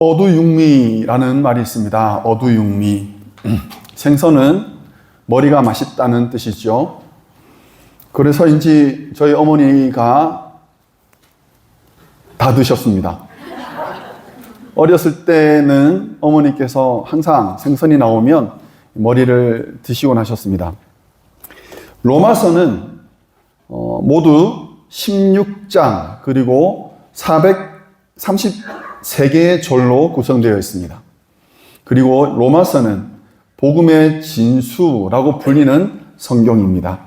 어두육미라는 말이 있습니다. 어두육미. 생선은 머리가 맛있다는 뜻이죠. 그래서인지 저희 어머니가 다 드셨습니다. 어렸을 때는 어머니께서 항상 생선이 나오면 머리를 드시곤 하셨습니다. 로마서는 모두 16장 그리고 433개의 절로 구성되어 있습니다. 그리고 로마서는 복음의 진수라고 불리는 성경입니다.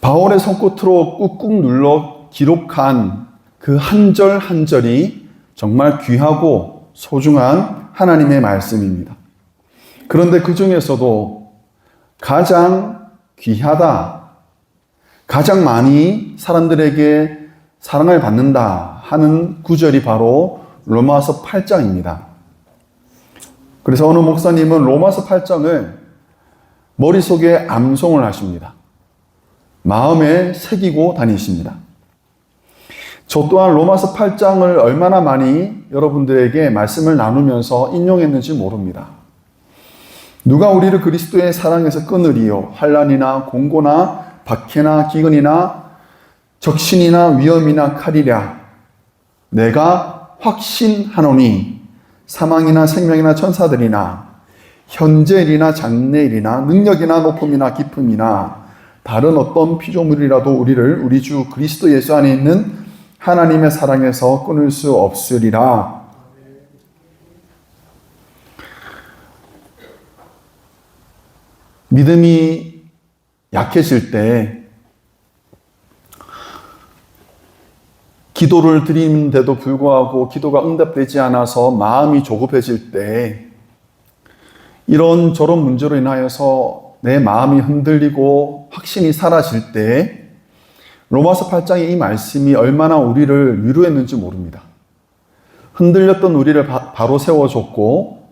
바울의 손끝으로 꾹꾹 눌러 기록한 그 한 절 한 절이 정말 귀하고 소중한 하나님의 말씀입니다. 그런데 그 중에서도 가장 귀하다, 가장 많이 사람들에게 사랑을 받는다 하는 구절이 바로 로마서 8장입니다. 그래서 어느 목사님은 로마서 8장을 머릿속에 암송을 하십니다. 마음에 새기고 다니십니다. 저 또한 로마서 8장을 얼마나 많이 여러분들에게 말씀을 나누면서 인용했는지 모릅니다. 누가 우리를 그리스도의 사랑에서 끊으리요? 환난이나 공고나 박해나 기근이나 적신이나 위험이나 칼이랴. 내가 확신하노니 사망이나 생명이나 천사들이나 현재일이나 장래일이나 능력이나 높음이나 깊음이나 다른 어떤 피조물이라도 우리를 우리 주 그리스도 예수 안에 있는 하나님의 사랑에서 끊을 수 없으리라. 믿음이 약해질 때, 기도를 드리는데도 불구하고 기도가 응답되지 않아서 마음이 조급해질 때, 이런저런 문제로 인하여서 내 마음이 흔들리고 확신이 사라질 때, 로마서 8장의 이 말씀이 얼마나 우리를 위로했는지 모릅니다. 흔들렸던 우리를 바로 세워줬고,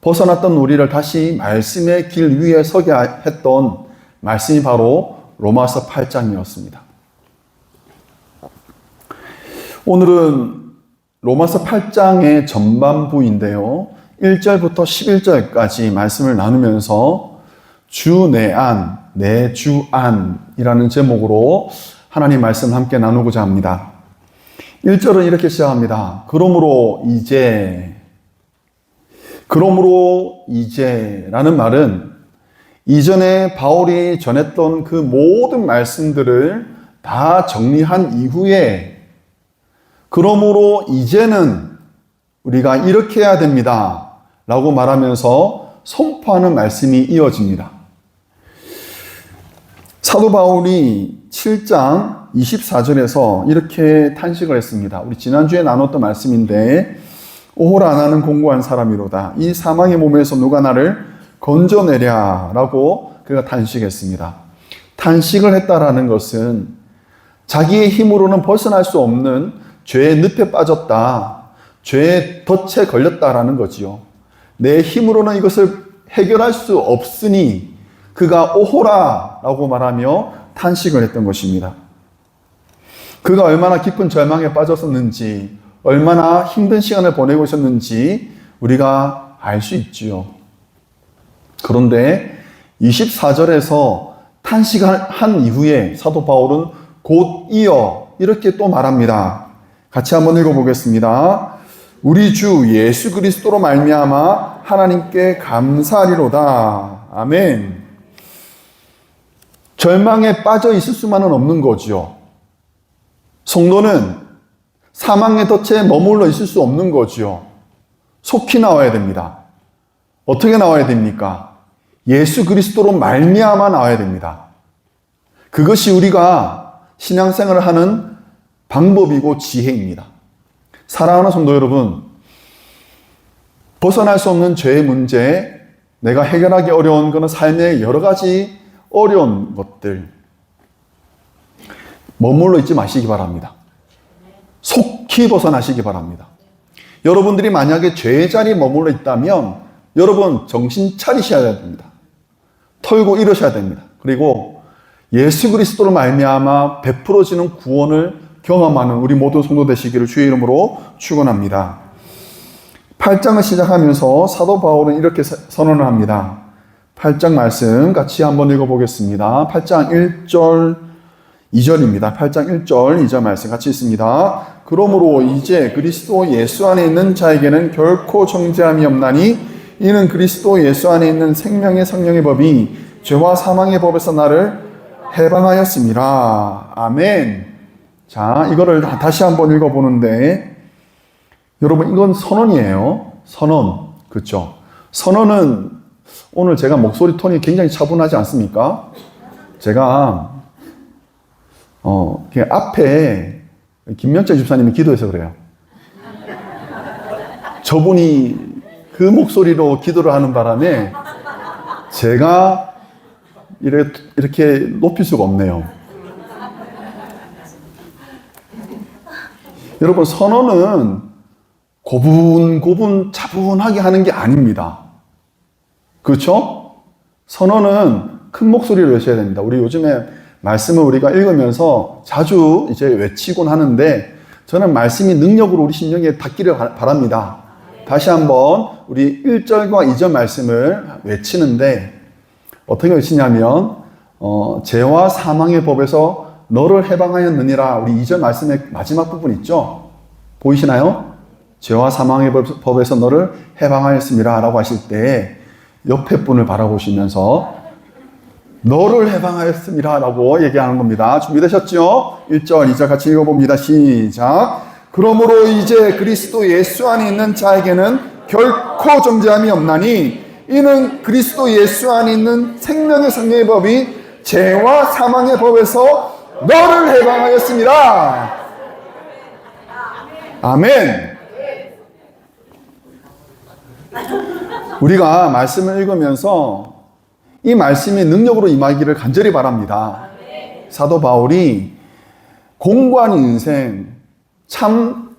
벗어났던 우리를 다시 말씀의 길 위에 서게 했던 말씀이 바로 로마서 8장이었습니다. 오늘은 로마서 8장의 전반부인데요. 1절부터 11절까지 말씀을 나누면서 주 내 안, 내 주 안이라는 제목으로 하나님 말씀을 함께 나누고자 합니다. 1절은 이렇게 시작합니다. 그러므로 이제라는 말은 이전에 바울이 전했던 그 모든 말씀들을 다 정리한 이후에 그러므로 이제는 우리가 이렇게 해야 됩니다 라고 말하면서 선포하는 말씀이 이어집니다. 사도 바울이 7장 24절에서 이렇게 탄식을 했습니다. 우리 지난주에 나눴던 말씀인데 오호라 나는 공고한 사람이로다. 이 사망의 몸에서 누가 나를 건져내랴 라고 그가 탄식했습니다. 탄식을 했다라는 것은 자기의 힘으로는 벗어날 수 없는 죄의 늪에 빠졌다. 죄의 덫에 걸렸다라는 거지요. 내 힘으로는 이것을 해결할 수 없으니 그가 오호라 라고 말하며 탄식을 했던 것입니다. 그가 얼마나 깊은 절망에 빠졌었는지, 얼마나 힘든 시간을 보내고 있었는지 우리가 알 수 있지요. 그런데 24절에서 탄식한 이후에 사도 바울은 곧 이어 이렇게 또 말합니다. 같이 한번 읽어보겠습니다. 우리 주 예수 그리스도로 말미암아 하나님께 감사하리로다. 아멘. 절망에 빠져 있을 수만은 없는 거죠. 성도는 사망의 덫에 머물러 있을 수 없는 거죠. 속히 나와야 됩니다. 어떻게 나와야 됩니까? 예수 그리스도로 말미암아 나와야 됩니다. 그것이 우리가 신앙생활을 하는 방법이고 지혜입니다. 사랑하는 성도 여러분, 벗어날 수 없는 죄의 문제, 내가 해결하기 어려운 것은 삶의 여러 가지 어려운 것들, 머물러 있지 마시기 바랍니다. 속히 벗어나시기 바랍니다. 여러분들이 만약에 죄의 자리에 머물러 있다면 여러분 정신 차리셔야 됩니다. 털고 일으셔야 됩니다. 그리고 예수 그리스도로 말미암아 베풀어지는 구원을 경험하는 우리 모든 성도 되시기를 주의 이름으로 축원합니다. 8장을 시작하면서 사도 바울은 이렇게 선언을 합니다. 8장 말씀 같이 한번 읽어보겠습니다. 8장 1절 2절입니다. 8장 1절 2절 말씀 같이 있습니다. 그러므로 이제 그리스도 예수 안에 있는 자에게는 결코 정죄함이 없나니 이는 그리스도 예수 안에 있는 생명의 성령의 법이 죄와 사망의 법에서 나를 해방하였습니다. 아멘. 자, 이거를 다시 한번 읽어보는데 여러분 이건 선언이에요. 선언. 그렇죠? 선언은 오늘 제가 목소리 톤이 굉장히 차분하지 않습니까? 제가 그냥 앞에 김명철 집사님이 기도해서 그래요. 저분이 그 목소리로 기도를 하는 바람에 제가 이렇게 높일 수가 없네요. 여러분, 선언은 고분고분 차분하게 하는 게 아닙니다. 그렇죠? 선언은 큰 목소리로 외쳐야 됩니다. 우리 요즘에 말씀을 우리가 읽으면서 자주 이제 외치곤 하는데 저는 말씀이 능력으로 우리 심령에 닿기를 바랍니다. 다시 한번 우리 1절과 2절 말씀을 외치는데 어떻게 외치냐면 죄와 사망의 법에서 너를 해방하였느니라. 우리 2절 말씀의 마지막 부분 있죠? 보이시나요? 죄와 사망의 법에서 너를 해방하였습니다 라고 하실 때 옆에 분을 바라보시면서 너를 해방하였습니다 라고 얘기하는 겁니다. 준비되셨죠? 1절, 2절 같이 읽어봅니다. 시작. 그러므로 이제 그리스도 예수 안에 있는 자에게는 결코 정죄함이 없나니 이는 그리스도 예수 안에 있는 생명의 성령의 법이 죄와 사망의 법에서 너를 해방하였습니다. 아멘. 우리가 말씀을 읽으면서 이 말씀이 능력으로 임하기를 간절히 바랍니다. 사도 바울이 공고한 인생, 참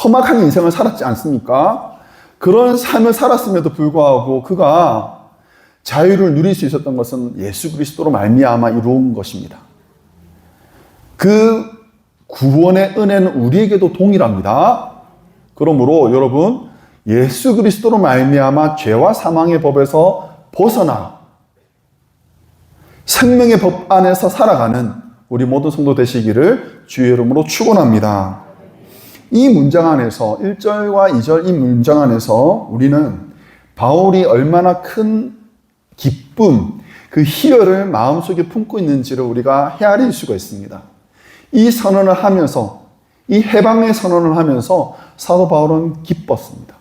험악한 인생을 살았지 않습니까? 그런 삶을 살았음에도 불구하고 그가 자유를 누릴 수 있었던 것은 예수 그리스도로 말미암아 이루은 것입니다. 그 구원의 은혜는 우리에게도 동일합니다. 그러므로 여러분, 예수 그리스도로 말미암아 죄와 사망의 법에서 벗어나 생명의 법 안에서 살아가는 우리 모든 성도 되시기를 주의 이름으로 축원합니다. 이 문장 안에서 1절과 2절 이 문장 안에서 우리는 바울이 얼마나 큰 기쁨, 그 희열을 마음속에 품고 있는지를 우리가 헤아릴 수가 있습니다. 이 선언을 하면서, 이 해방의 선언을 하면서 사도 바울은 기뻤습니다.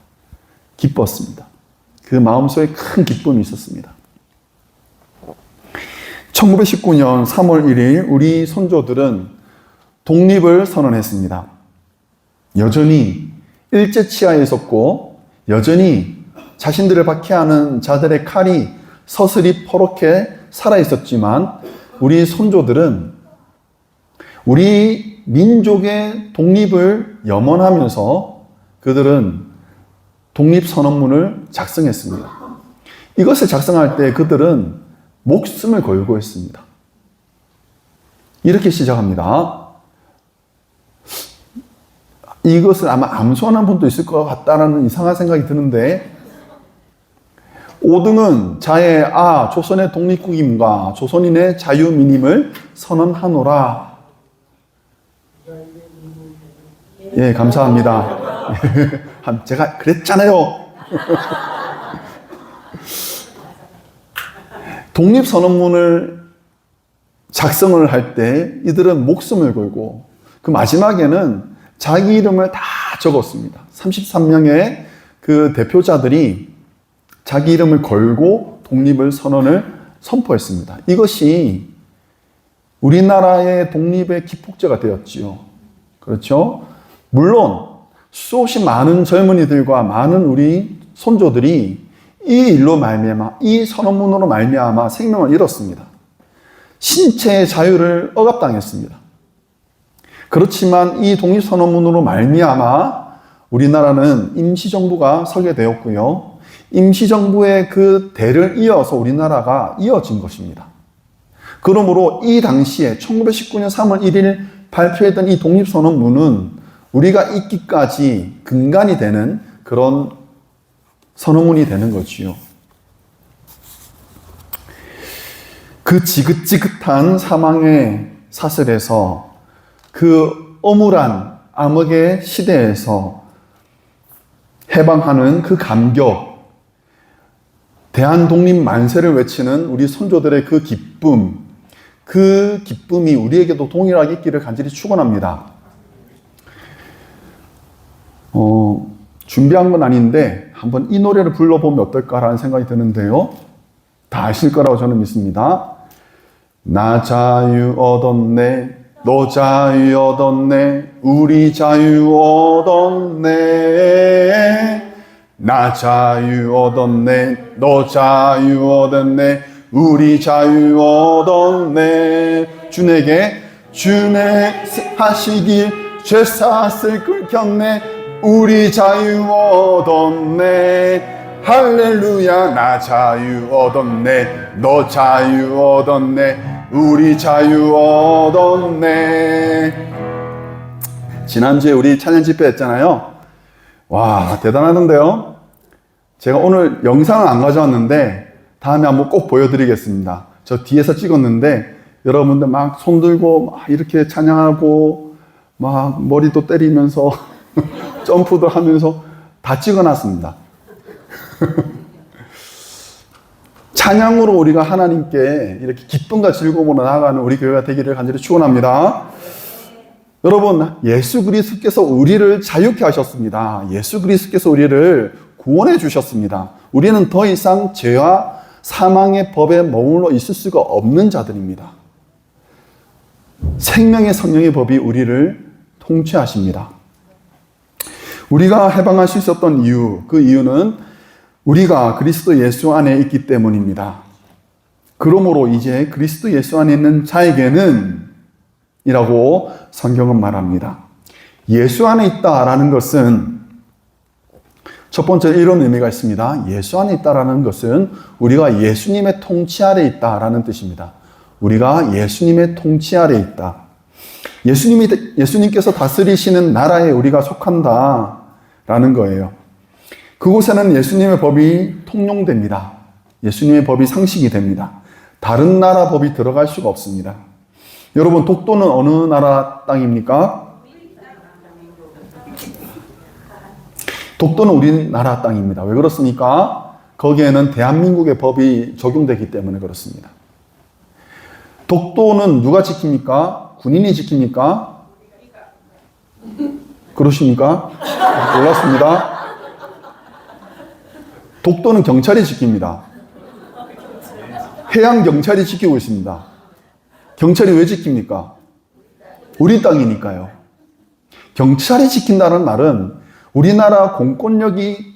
그 마음속에 큰 기쁨이 있었습니다. 1919년 3월 1일 우리 선조들은 독립을 선언했습니다. 여전히 일제치하에 있었고 여전히 자신들을 박해하는 자들의 칼이 서슬이 퍼렇게 살아있었지만 우리 선조들은 우리 민족의 독립을 염원하면서 그들은 독립선언문을 작성했습니다. 이것을 작성할 때 그들은 목숨을 걸고 했습니다. 이렇게 시작합니다. 이것을 아마 암송하는 분도 있을 것 같다라는 이상한 생각이 드는데 5등은 자의 조선의 독립국임과 조선인의 자유민임을 선언하노라. 예, 감사합니다. 제가 그랬잖아요. 독립선언문을 작성을 할 때 이들은 목숨을 걸고 그 마지막에는 자기 이름을 다 적었습니다. 33명의 그 대표자들이 자기 이름을 걸고 독립을 선포했습니다. 이것이 우리나라의 독립의 기폭제가 되었지요. 그렇죠? 물론 수없이 많은 젊은이들과 많은 우리 손조들이 이 일로 말미암아, 이 선언문으로 말미암아 생명을 잃었습니다. 신체의 자유를 억압당했습니다. 그렇지만 이 독립선언문으로 말미암아 우리나라는 임시정부가 서게 되었고요. 임시정부의 그 대를 이어서 우리나라가 이어진 것입니다. 그러므로 이 당시에 1919년 3월 1일 발표했던 이 독립선언문은 우리가 있기까지 근간이 되는 그런 선언문이 되는 거지요. 그 지긋지긋한 사망의 사슬에서, 그 엄울한 암흑의 시대에서 해방하는 그 감격, 대한독립 만세를 외치는 우리 선조들의 그 기쁨, 그 기쁨이 우리에게도 동일하게 있기를 간절히 축원합니다. 준비한 건 아닌데 한번 이 노래를 불러보면 어떨까라는 생각이 드는데요. 다 아실 거라고 저는 믿습니다. 나 자유 얻었네, 너 자유 얻었네, 우리 자유 얻었네. 나 자유 얻었네, 너 자유 얻었네, 우리 자유 얻었네. 주에게 하시길 죄사슬 끓겼네, 우리 자유 얻었네. 할렐루야. 나 자유 얻었네, 너 자유 얻었네, 우리 자유 얻었네. 지난주에 우리 찬양 집회 했잖아요. 와, 대단하던데요. 제가 오늘 영상을 안 가져왔는데 다음에 한번 꼭 보여드리겠습니다. 저 뒤에서 찍었는데 여러분들 막 손들고 막 이렇게 찬양하고 막 머리도 때리면서 점프도 하면서 다 찍어놨습니다. 찬양으로 우리가 하나님께 이렇게 기쁨과 즐거움으로 나아가는 우리 교회가 되기를 간절히 축원합니다. 여러분, 예수 그리스도께서 우리를 자유케 하셨습니다. 예수 그리스도께서 우리를 구원해 주셨습니다. 우리는 더 이상 죄와 사망의 법에 머물러 있을 수가 없는 자들입니다. 생명의 성령의 법이 우리를 통치하십니다. 우리가 해방할 수 있었던 이유, 그 이유는 우리가 그리스도 예수 안에 있기 때문입니다. 그러므로 이제 그리스도 예수 안에 있는 자에게는 이라고 성경은 말합니다. 예수 안에 있다라는 것은 첫 번째 이런 의미가 있습니다. 예수 안에 있다라는 것은 우리가 예수님의 통치 아래 있다라는 뜻입니다. 우리가 예수님의 통치 아래 있다. 예수님께서 다스리시는 나라에 우리가 속한다라는 거예요. 그곳에는 예수님의 법이 통용됩니다. 예수님의 법이 상식이 됩니다. 다른 나라 법이 들어갈 수가 없습니다. 여러분, 독도는 어느 나라 땅입니까? 독도는 우리나라 땅입니다. 왜 그렇습니까? 거기에는 대한민국의 법이 적용되기 때문에 그렇습니다. 독도는 누가 지킵니까? 군인이 지킵니까? 그러십니까? 몰랐습니다. 독도는 경찰이 지킵니다. 해양경찰이 지키고 있습니다. 경찰이 왜 지킵니까? 우리 땅이니까요. 경찰이 지킨다는 말은 우리나라 공권력이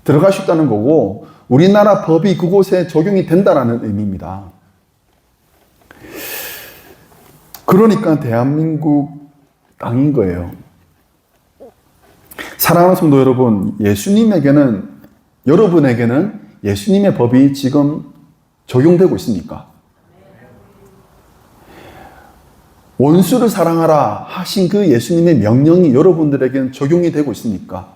들어갈 수 있다는 거고 우리나라 법이 그곳에 적용이 된다는 의미입니다. 그러니까 대한민국 땅인 거예요. 사랑하는 성도 여러분, 여러분에게는 예수님의 법이 지금 적용되고 있습니까? 원수를 사랑하라 하신 그 예수님의 명령이 여러분들에게는 적용이 되고 있습니까?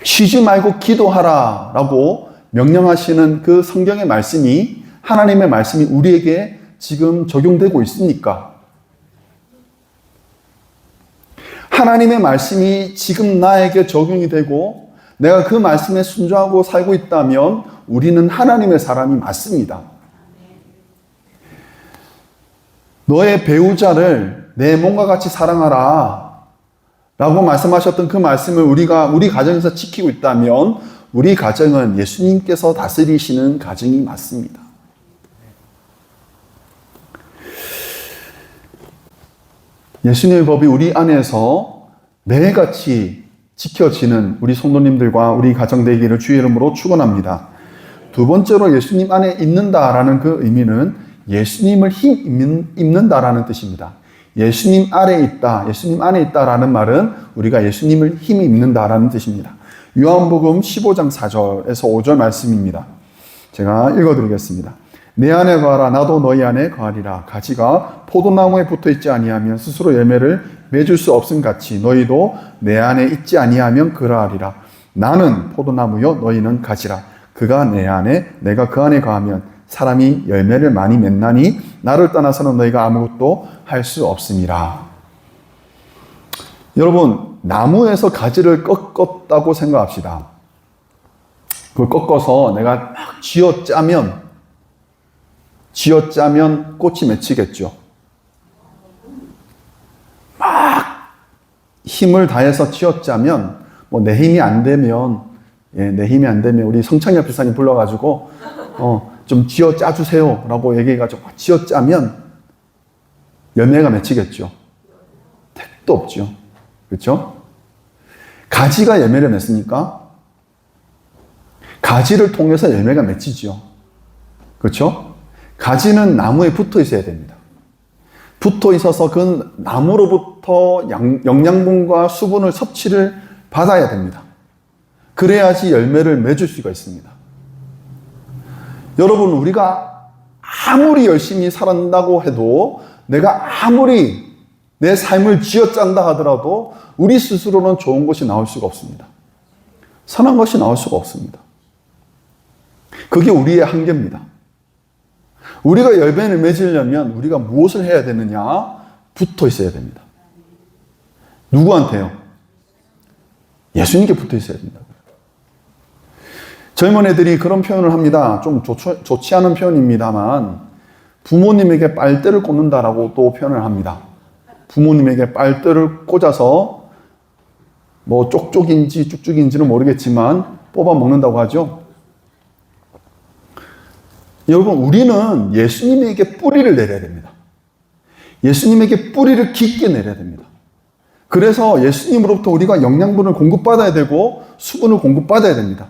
쉬지 말고 기도하라 라고 명령하시는 그 성경의 말씀이, 하나님의 말씀이 우리에게 지금 적용되고 있습니까? 하나님의 말씀이 지금 나에게 적용이 되고 내가 그 말씀에 순종하고 살고 있다면 우리는 하나님의 사람이 맞습니다. 너의 배우자를 내 몸과 같이 사랑하라 라고 말씀하셨던 그 말씀을 우리가 우리 가정에서 지키고 있다면 우리 가정은 예수님께서 다스리시는 가정이 맞습니다. 예수님의 법이 우리 안에서 매일같이 지켜지는 우리 성도님들과 우리 가정 되기를 주의 이름으로 축원합니다. 두 번째로 예수님 안에 있는다라는 그 의미는 예수님을 입는다라는 뜻입니다. 예수님 아래 있다, 예수님 안에 있다라는 말은 우리가 예수님을 힘 입는다라는 뜻입니다. 요한복음 15장 4절에서 5절 말씀입니다. 제가 읽어드리겠습니다. 내 안에 거하라 나도 너희 안에 거하리라. 가지가 포도나무에 붙어 있지 아니하면 스스로 열매를 맺을 수 없음 같이 너희도 내 안에 있지 아니하면 그러하리라. 나는 포도나무요 너희는 가지라. 그가 내 안에 내가 그 안에 거하면 사람이 열매를 많이 맺나니 나를 떠나서는 너희가 아무것도 할 수 없음이라. 여러분, 나무에서 가지를 꺾었다고 생각합시다. 그걸 꺾어서 내가 막 쥐어짜면 꽃이 맺히겠죠. 막 힘을 다해서 쥐어짜면 내 힘이 안 되면 우리 성창엽 집사님 불러가지고 좀 쥐어짜 주세요라고 얘기해가지고 쥐어짜면 열매가 맺히겠죠. 택도 없죠. 그렇죠? 가지가 열매를 맺습니까? 가지를 통해서 열매가 맺히죠. 그렇죠? 가지는 나무에 붙어 있어야 됩니다. 붙어 있어서 그 나무로부터 영양분과 수분을 섭취를 받아야 됩니다. 그래야지 열매를 맺을 수가 있습니다. 여러분, 우리가 아무리 열심히 살았다고 해도 내가 아무리 내 삶을 쥐어짠다 하더라도 우리 스스로는 좋은 것이 나올 수가 없습니다. 선한 것이 나올 수가 없습니다. 그게 우리의 한계입니다. 우리가 열매를 맺으려면 우리가 무엇을 해야 되느냐? 붙어 있어야 됩니다. 누구한테요? 예수님께 붙어 있어야 된다고요. 젊은 애들이 그런 표현을 합니다. 좀 좋지 않은 표현입니다만 부모님에게 빨대를 꽂는다라고 또 표현을 합니다. 부모님에게 빨대를 꽂아서 쪽쪽인지 쭉쭉인지는 모르겠지만 뽑아 먹는다고 하죠. 여러분, 우리는 예수님에게 뿌리를 내려야 됩니다. 예수님에게 뿌리를 깊게 내려야 됩니다. 그래서 예수님으로부터 우리가 영양분을 공급받아야 되고 수분을 공급받아야 됩니다.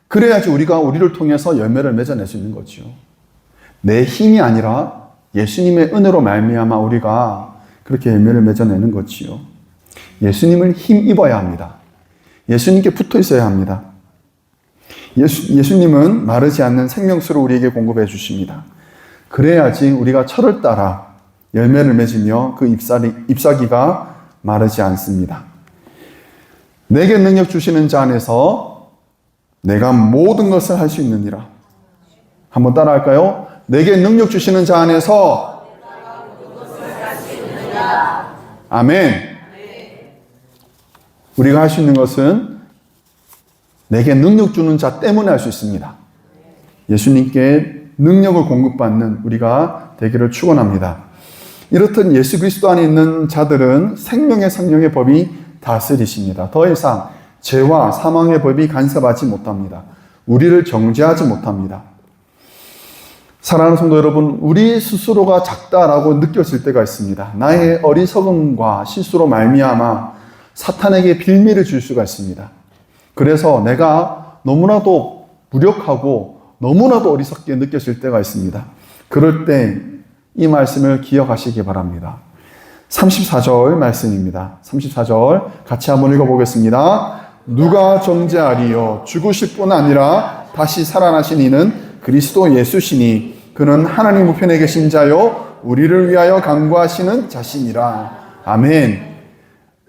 그래야지 우리가 우리를 통해서 열매를 맺어낼 수 있는 거죠. 내 힘이 아니라 예수님의 은혜로 말미암아 우리가 그렇게 열매를 맺어내는 거지요. 예수님을 힘입어야 합니다. 예수님께 붙어 있어야 합니다. 예수님은 마르지 않는 생명수를 우리에게 공급해 주십니다. 그래야지 우리가 철을 따라 열매를 맺으며 그 잎사귀가 마르지 않습니다. 내게 능력 주시는 자 안에서 내가 모든 것을 할 수 있느니라. 한번 따라 할까요? 내게 능력 주시는 자 안에서 아멘. 우리가 할 수 있는 것은 내게 능력 주는 자 때문에 할 수 있습니다. 예수님께 능력을 공급받는 우리가 되기를 축원합니다. 이렇듯 예수 그리스도 안에 있는 자들은 생명의 성령의 법이 다스리십니다. 더 이상 죄와 사망의 법이 간섭하지 못합니다. 우리를 정죄하지 못합니다. 사랑하는 성도 여러분, 우리 스스로가 작다라고 느껴질 때가 있습니다. 나의 어리석음과 실수로 말미암아 사탄에게 빌미를 줄 수가 있습니다. 그래서 내가 너무나도 무력하고 너무나도 어리석게 느껴질 때가 있습니다. 그럴 때 이 말씀을 기억하시기 바랍니다. 34절 말씀입니다. 34절 같이 한번 읽어보겠습니다. 누가 정죄하리요? 죽으실 뿐 아니라 다시 살아나신 이는 그리스도 예수시니 그는 하나님 우편에 계신 자요 우리를 위하여 간구하시는 자신이라. 아멘.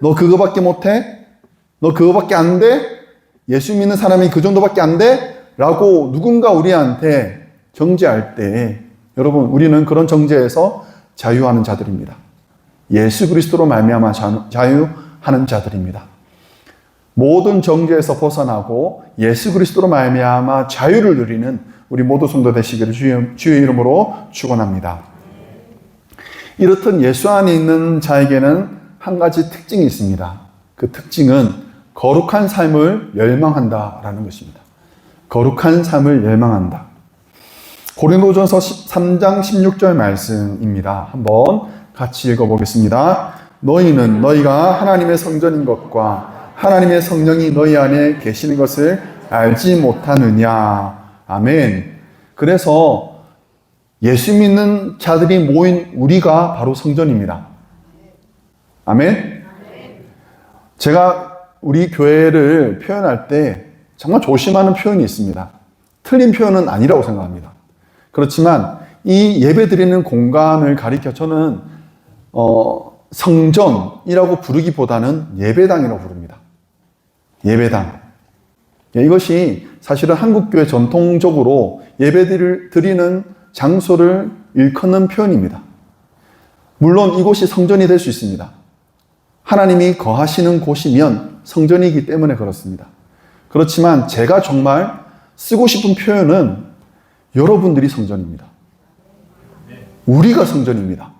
너 그거밖에 못해? 너 그거밖에 안 돼? 예수 믿는 사람이 그 정도밖에 안 돼? 라고 누군가 우리한테 정죄할 때 여러분, 우리는 그런 정죄에서 자유하는 자들입니다. 예수 그리스도로 말미암아 자유하는 자들입니다. 모든 정죄에서 벗어나고 예수 그리스도로 말미암아 자유를 누리는 우리 모두 성도 되시기를 주의 이름으로 축원합니다. 이렇듯 예수 안에 있는 자에게는 한 가지 특징이 있습니다. 그 특징은 거룩한 삶을 열망한다라는 것입니다. 거룩한 삶을 열망한다. 고린도전서 3장 16절 말씀입니다. 한번 같이 읽어보겠습니다. 너희는 너희가 하나님의 성전인 것과 하나님의 성령이 너희 안에 계시는 것을 알지 못하느냐. 아멘. 그래서 예수 믿는 자들이 모인 우리가 바로 성전입니다. 아멘. 제가 우리 교회를 표현할 때 정말 조심하는 표현이 있습니다. 틀린 표현은 아니라고 생각합니다. 그렇지만 이 예배 드리는 공간을 가리켜 저는 성전이라고 부르기보다는 예배당이라고 부릅니다. 예배당. 이것이 사실은 한국교회 전통적으로 예배를 드리는 장소를 일컫는 표현입니다. 물론 이곳이 성전이 될 수 있습니다. 하나님이 거하시는 곳이면 성전이기 때문에 그렇습니다. 그렇지만 제가 정말 쓰고 싶은 표현은 여러분들이 성전입니다. 우리가 성전입니다.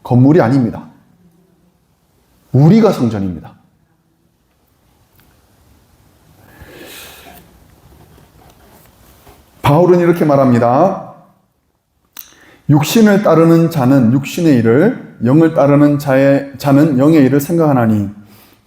건물이 아닙니다. 우리가 성전입니다. 바울은 이렇게 말합니다. 육신을 따르는 자는 육신의 일을, 영을 따르는 자는 영의 일을 생각하나니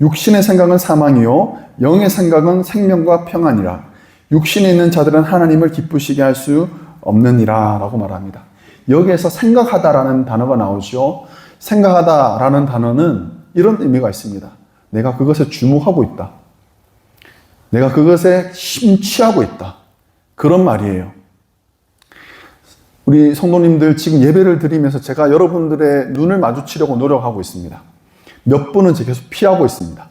육신의 생각은 사망이요 영의 생각은 생명과 평안이라. 육신에 있는 자들은 하나님을 기쁘시게 할 수 없느니라 라고 말합니다. 여기에서 생각하다라는 단어가 나오죠. 생각하다라는 단어는 이런 의미가 있습니다. 내가 그것에 주목하고 있다. 내가 그것에 심취하고 있다. 그런 말이에요. 우리 성도님들 지금 예배를 드리면서 제가 여러분들의 눈을 마주치려고 노력하고 있습니다. 몇 분은 계속 피하고 있습니다.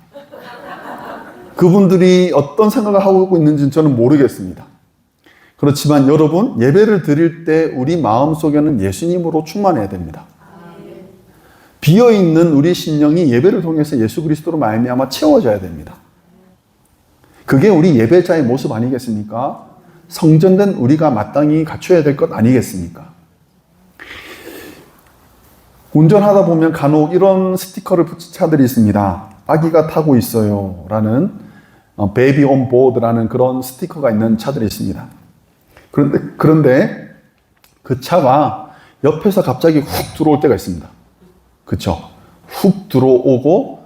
그분들이 어떤 생각을 하고 있는지는 저는 모르겠습니다. 그렇지만 여러분, 예배를 드릴 때 우리 마음속에는 예수님으로 충만해야 됩니다. 비어있는 우리 심령이 예배를 통해서 예수 그리스도로 말미암아 채워져야 됩니다. 그게 우리 예배자의 모습 아니겠습니까? 성전된 우리가 마땅히 갖춰야 될 것 아니겠습니까? 운전하다 보면 간혹 이런 스티커를 붙인 차들이 있습니다. 아기가 타고 있어요 라는 베이비 온 보드라는 그런 스티커가 있는 차들이 있습니다. 그런데 그 차가 옆에서 갑자기 훅 들어올 때가 있습니다. 그쵸? 훅 들어오고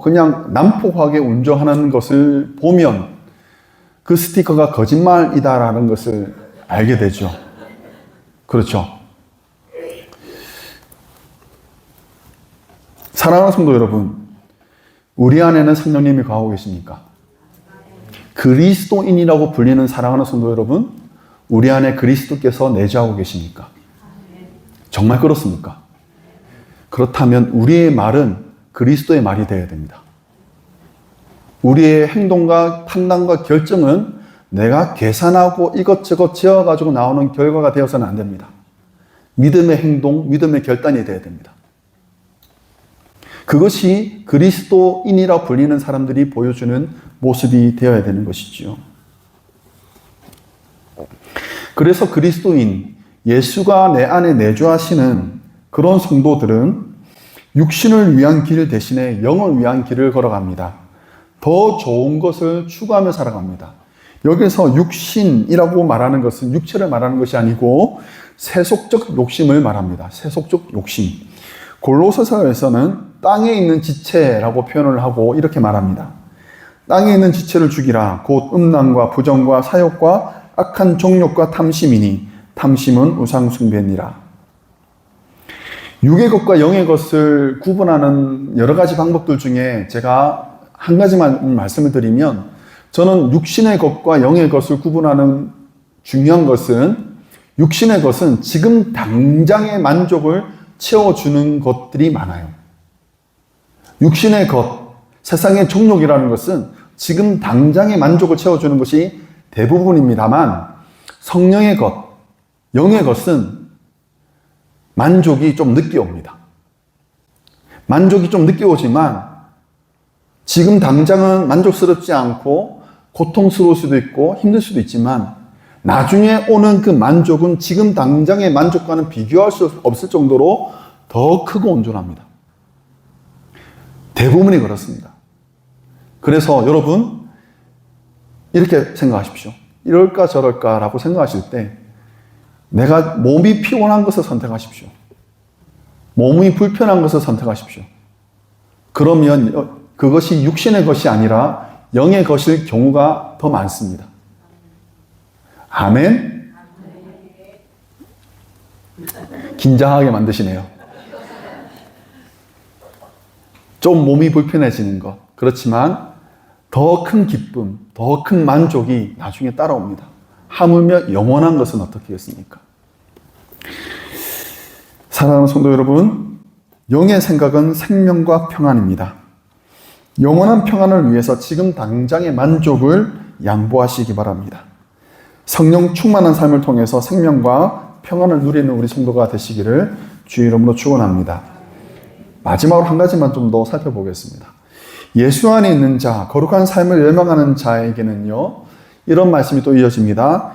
그냥 난폭하게 운전하는 것을 보면 그 스티커가 거짓말이다라는 것을 알게 되죠. 그렇죠? 사랑하는 성도 여러분, 우리 안에는 성령님이 거하고 계십니까? 그리스도인이라고 불리는 사랑하는 성도 여러분, 우리 안에 그리스도께서 내주하고 계십니까? 정말 그렇습니까? 그렇다면 우리의 말은 그리스도의 말이 되어야 됩니다. 우리의 행동과 판단과 결정은 내가 계산하고 이것저것 지어가지고 나오는 결과가 되어서는 안 됩니다. 믿음의 행동, 믿음의 결단이 되어야 됩니다. 그것이 그리스도인이라 불리는 사람들이 보여주는 모습이 되어야 되는 것이지요. 그래서 그리스도인, 예수가 내 안에 내주하시는 그런 성도들은 육신을 위한 길 대신에 영을 위한 길을 걸어갑니다. 더 좋은 것을 추구하며 살아갑니다. 여기서 육신이라고 말하는 것은 육체를 말하는 것이 아니고 세속적 욕심을 말합니다. 세속적 욕심. 골로새서에서는 땅에 있는 지체라고 표현을 하고 이렇게 말합니다. 땅에 있는 지체를 죽이라. 곧 음란과 부정과 사욕과 악한 정욕과 탐심이니 탐심은 우상 숭배니라. 육의 것과 영의 것을 구분하는 여러 가지 방법들 중에 제가 한 가지만 말씀을 드리면, 저는 육신의 것과 영의 것을 구분하는 중요한 것은, 육신의 것은 지금 당장의 만족을 채워주는 것들이 많아요. 육신의 것, 세상의 정욕이라는 것은 지금 당장의 만족을 채워주는 것이 대부분입니다만, 성령의 것, 영의 것은 만족이 좀 늦게 옵니다. 만족이 좀 늦게 오지만 지금 당장은 만족스럽지 않고 고통스러울 수도 있고 힘들 수도 있지만 나중에 오는 그 만족은 지금 당장의 만족과는 비교할 수 없을 정도로 더 크고 온전합니다. 대부분이 그렇습니다. 그래서 여러분 이렇게 생각하십시오. 이럴까 저럴까 라고 생각하실 때 내가 몸이 피곤한 것을 선택하십시오. 몸이 불편한 것을 선택하십시오. 그러면 그것이 육신의 것이 아니라 영의 것일 경우가 더 많습니다. 아멘? 긴장하게 만드시네요. 좀 몸이 불편해지는 것. 그렇지만 더 큰 기쁨, 더 큰 만족이 나중에 따라옵니다. 하물며 영원한 것은 어떻겠습니까? 사랑하는 성도 여러분, 영의 생각은 생명과 평안입니다. 영원한 평안을 위해서 지금 당장의 만족을 양보하시기 바랍니다. 성령 충만한 삶을 통해서 생명과 평안을 누리는 우리 성도가 되시기를 주의 이름으로 축원합니다. 마지막으로 한 가지만 좀 더 살펴보겠습니다. 예수 안에 있는 자, 거룩한 삶을 열망하는 자에게는요, 이런 말씀이 또 이어집니다.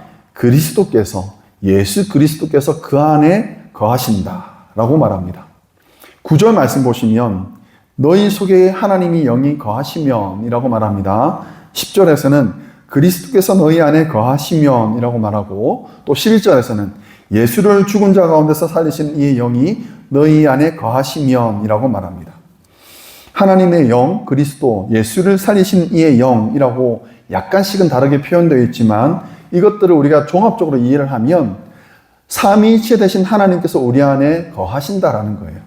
예수 그리스도께서 그 안에 거하신다 라고 말합니다. 9절 말씀 보시면 너희 속에 하나님이 영이 거하시면 이라고 말합니다. 10절에서는 그리스도께서 너희 안에 거하시면 이라고 말하고, 또 11절에서는 예수를 죽은 자 가운데서 살리신 이 영이 너희 안에 거하시면 이라고 말합니다. 하나님의 영, 그리스도, 예수를 살리신 이의 영이라고 약간씩은 다르게 표현되어 있지만 이것들을 우리가 종합적으로 이해를 하면 삼위일체 되신 하나님께서 우리 안에 거하신다라는 거예요.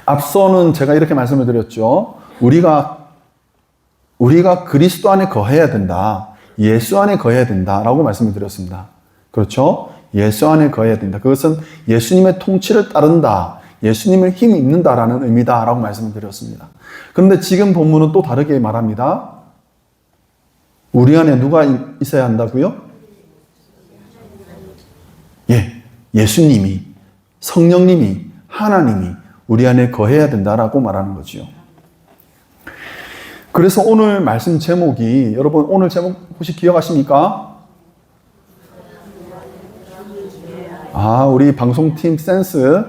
앞서는 제가 이렇게 말씀을 드렸죠. 우리가 그리스도 안에 거해야 된다. 예수 안에 거해야 된다라고 말씀을 드렸습니다. 그렇죠? 예수 안에 거해야 된다. 그것은 예수님의 통치를 따른다. 예수님을 힘이 있는다라는 의미다라고 말씀을 드렸습니다. 그런데 지금 본문은 또 다르게 말합니다. 우리 안에 누가 있어야 한다고요? 예수님이, 성령님이, 하나님이 우리 안에 거해야 된다라고 말하는 거죠. 그래서 오늘 말씀 제목이, 여러분 오늘 제목 혹시 기억하십니까? 우리 방송팀 센스,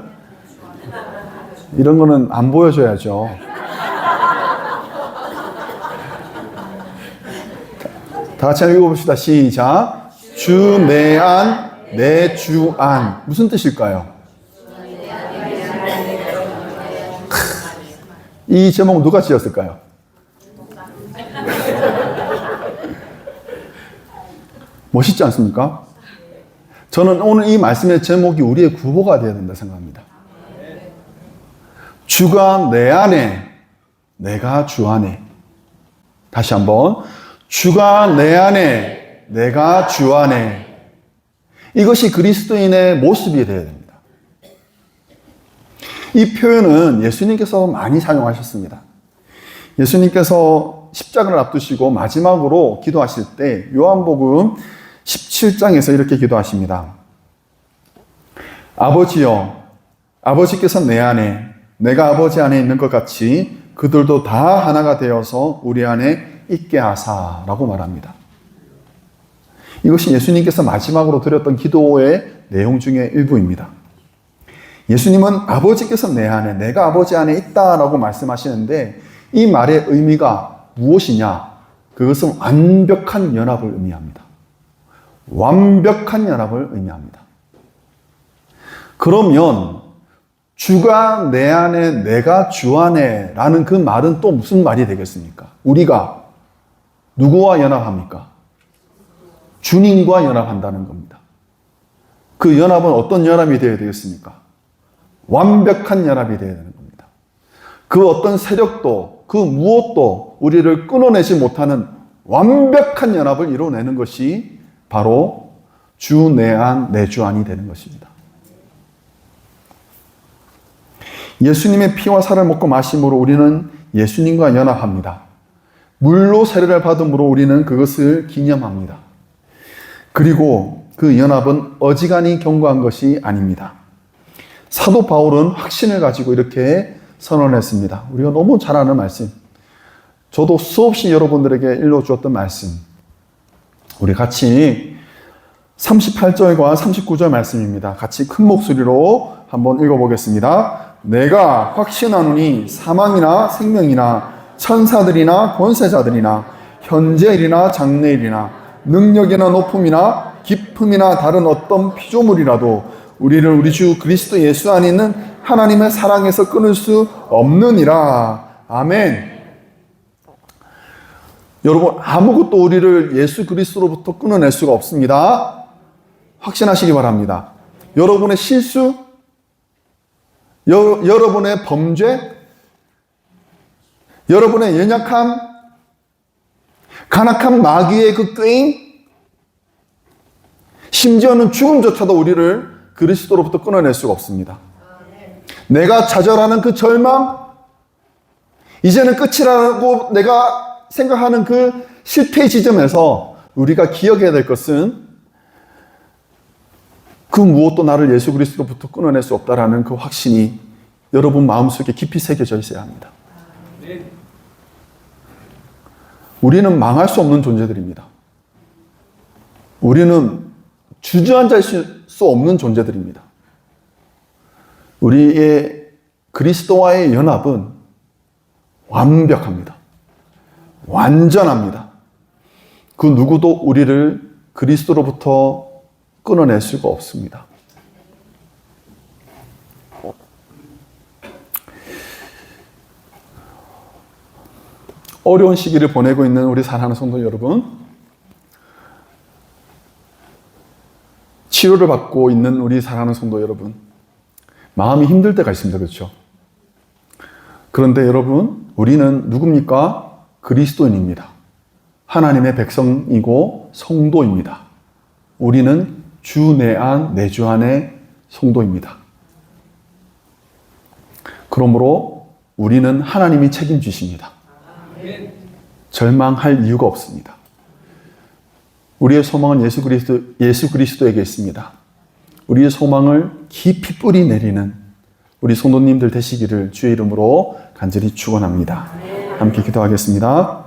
이런 거는 안 보여줘야죠. 다 같이 한번 읽어봅시다. 시작. 주 내 안, 내 주 안. 무슨 뜻일까요? 이 제목 누가 지었을까요? 멋있지 않습니까? 저는 오늘 이 말씀의 제목이 우리의 구호가 되어야 된다 생각합니다. 주가 내 안에, 내가 주 안에. 다시 한번. 주가 내 안에, 내가 주 안에. 이것이 그리스도인의 모습이 되어야 됩니다. 이 표현은 예수님께서 많이 사용하셨습니다. 예수님께서 십자가를 앞두시고 마지막으로 기도하실 때 요한복음 17장에서 이렇게 기도하십니다. 아버지여, 아버지께서 내 안에, 내가 아버지 안에 있는 것 같이 그들도 다 하나가 되어서 우리 안에 있게 하사라고 말합니다. 이것이 예수님께서 마지막으로 드렸던 기도의 내용 중에 일부입니다. 예수님은 아버지께서 내 안에, 내가 아버지 안에 있다라고 말씀하시는데 이 말의 의미가 무엇이냐? 그것은 완벽한 연합을 의미합니다. 완벽한 연합을 의미합니다. 그러면 주가 내 안에, 내가 주 안에 라는 그 말은 또 무슨 말이 되겠습니까? 우리가 누구와 연합합니까? 주님과 연합한다는 겁니다. 그 연합은 어떤 연합이 되어야 되겠습니까? 완벽한 연합이 되어야 되는 겁니다. 그 어떤 세력도, 그 무엇도 우리를 끊어내지 못하는 완벽한 연합을 이루어내는 것이 바로 주 내 안, 내 주 안이 되는 것입니다. 예수님의 피와 살을 먹고 마심으로 우리는 예수님과 연합합니다. 물로 세례를 받음으로 우리는 그것을 기념합니다. 그리고 그 연합은 어지간히 견고한 것이 아닙니다. 사도 바울은 확신을 가지고 이렇게 선언했습니다. 우리가 너무 잘 아는 말씀. 저도 수없이 여러분들에게 일러주었던 말씀. 우리 같이 38절과 39절 말씀입니다. 같이 큰 목소리로 한번 읽어보겠습니다. 내가 확신하노니 사망이나 생명이나 천사들이나 권세자들이나 현재일이나 장래일이나 능력이나 높음이나 깊음이나 다른 어떤 피조물이라도 우리를 우리 주 그리스도 예수 안에 있는 하나님의 사랑에서 끊을 수 없느니라. 아멘. 여러분, 아무것도 우리를 예수 그리스도로부터 끊어낼 수가 없습니다. 확신하시기 바랍니다. 여러분의 실수, 여러분의 범죄, 여러분의 연약함, 간악한 마귀의 그 꾀임, 심지어는 죽음조차도 우리를 그리스도로부터 끊어낼 수가 없습니다. 내가 좌절하는 그 절망, 이제는 끝이라고 내가 생각하는 그 실패의 지점에서 우리가 기억해야 될 것은 그 무엇도 나를 예수 그리스도로부터 끊어낼 수 없다라는 그 확신이 여러분 마음속에 깊이 새겨져 있어야 합니다. 우리는 망할 수 없는 존재들입니다. 우리는 주저앉을 수 없는 존재들입니다. 우리의 그리스도와의 연합은 완벽합니다. 완전합니다. 그 누구도 우리를 그리스도로부터 끊어낼 수가 없습니다. 어려운 시기를 보내고 있는 우리 사랑하는 성도 여러분, 치료를 받고 있는 우리 사랑하는 성도 여러분, 마음이 힘들 때가 있습니다. 그렇죠? 그런데 여러분, 우리는 누굽니까? 그리스도인입니다. 하나님의 백성이고 성도입니다. 우리는 주 내 안, 내 주 안의 성도입니다. 그러므로 우리는 하나님이 책임지십니다. 절망할 이유가 없습니다. 우리의 소망은 예수 그리스도에게 있습니다. 우리의 소망을 깊이 뿌리 내리는 우리 성도님들 되시기를 주의 이름으로 간절히 축원합니다. 함께 기도하겠습니다.